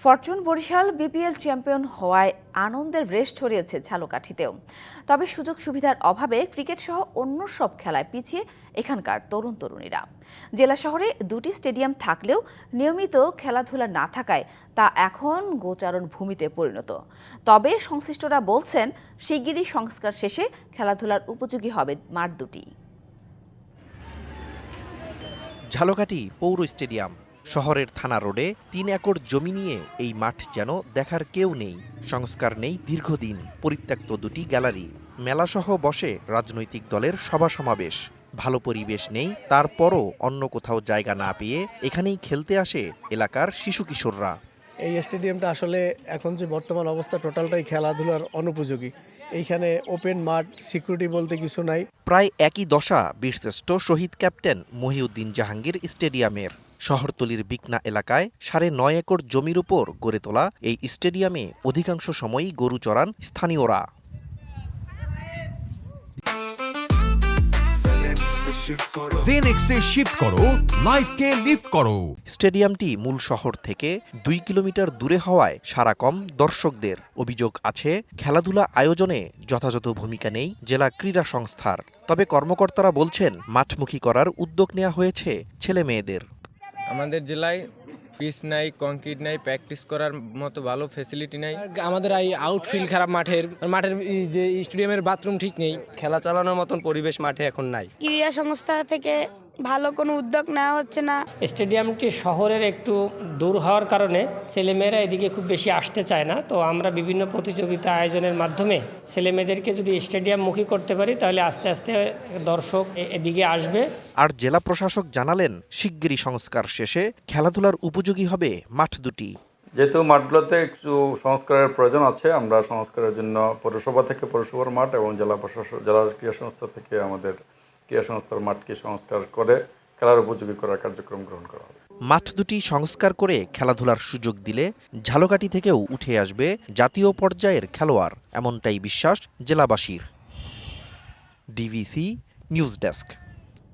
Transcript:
Fortune Barishal BPL champion হওয়ায় আনন্দের রেশ ছড়িয়েছে ঝালকাঠিতেও। তবে সুযোগ সুবিধার অভাবে ক্রিকেট সহ অন্য সব খেলায় পিছিয়ে এখানকার তরুণ তরুণীরা। জেলা শহরে দুটি স্টেডিয়াম থাকলেও নিয়মিত খেলাধুলা না থাকায় তা এখন গোচারণ ভূমিতে পরিণত। তবে সংশ্লিষ্টরা বলছেন শিগগিরই সংস্কার শেষে খেলাধুলার উপযোগী হবে মাঠ দুটি। ঝালকাঠি পৌর স্টেডিয়াম শহরের থানা রোডে ৩ একর জমি নিয়ে এই মাঠ যেন দেখার কেউ নেই। সংস্কার নেই দীর্ঘদিন, পরিত্যক্ত দুটি গ্যালারি, মেলাসহ বসে রাজনৈতিক দলের সভা সমাবেশ। ভালো পরিবেশ নেই, তারপরও অন্য কোথাও জায়গা না পেয়ে এখানেই খেলতে আসে এলাকার শিশু কিশোররা। এই স্টেডিয়ামটা আসলে এখন যে বর্তমান অবস্থা টোটালটাই খেলাধুলার অনুপযোগী। এইখানে ওপেন মাঠ, সিকিউরিটি বলতে কিছু নাই। প্রায় একই দশা বীরশ্রেষ্ঠ শহীদ ক্যাপ্টেন মহিউদ্দিন জাহাঙ্গীর স্টেডিয়ামের। শহরতলির বিকনা এলাকায় ৯.৫ একর জমির উপর গড়ে তোলা এই স্টেডিয়ামে অধিকাংশ সময়ই গরু চড়ান স্থানীয়রা। জেনেক্সে শিফট করো, লাইফকে লিফট করো। স্টেডিয়ামটি মূল শহর থেকে ২ কিলোমিটার দূরে হওয়ায় সাড়া কম দর্শকদের। অভিযোগ আছে খেলাধুলা আয়োজনে যথাযথ ভূমিকা নেই জেলা ক্রীড়া সংস্থার। তবে কর্মকর্তারা বলছেন মাঠমুখী করার উদ্যোগ নেওয়া হয়েছে ছেলে মেয়েদের। আমাদের জেলায় পিচ নাই, কংক্রিট নাই, প্র্যাকটিস করার মতো ভালো ফ্যাসিলিটি নাই। আমাদের এই আউটফিল্ড খারাপ, মাঠের যে স্টেডিয়ামের বাথরুম ঠিক নেই, খেলা চালানোর মতন পরিবেশ মাঠে এখন নাই। ক্রীড়া সংস্থা থেকে ভালো কোনো উদ্যোগ নেওয়া হচ্ছে না। স্টেডিয়ামটি শহরের একটু দূর হওয়ার কারণে ছেলেমেয়েরা এদিকে খুব বেশি আসতে চায় না। তো আমরা বিভিন্ন প্রতিযোগিতা আয়োজনের মাধ্যমে ছেলেমেয়েদেরকে যদি স্টেডিয়ামমুখী করতে পারি তাহলে আস্তে আস্তে দর্শক এদিকে আসবে। আর জেলা প্রশাসক জানালেন শিগগিরই সংস্কার শেষে খেলাধুলার উপযোগী হবে মাঠ দুটি। যেহেতু মাঠগুলোতে একটু সংস্কারের প্রয়োজন আছে, আমরা সংস্কারের জন্য পৌরসভা থেকে পৌরসভার মাঠ এবং জেলা প্রশাসন, জেলা ক্রীড়া সংস্থা থেকে আমাদের ক্রীড়া সংস্থার মাঠকে সংস্কার করে খেলার উপযোগী করার কার্যক্রম গ্রহণ করা হবে। মাঠ দুটি সংস্কার করে খেলাধুলার সুযোগ দিলে ঝালকাঠি থেকেও উঠে আসবে জাতীয় পর্যায়ের খেলোয়াড়, এমনটাই বিশ্বাস জেলাবাসীর। DVC news desk.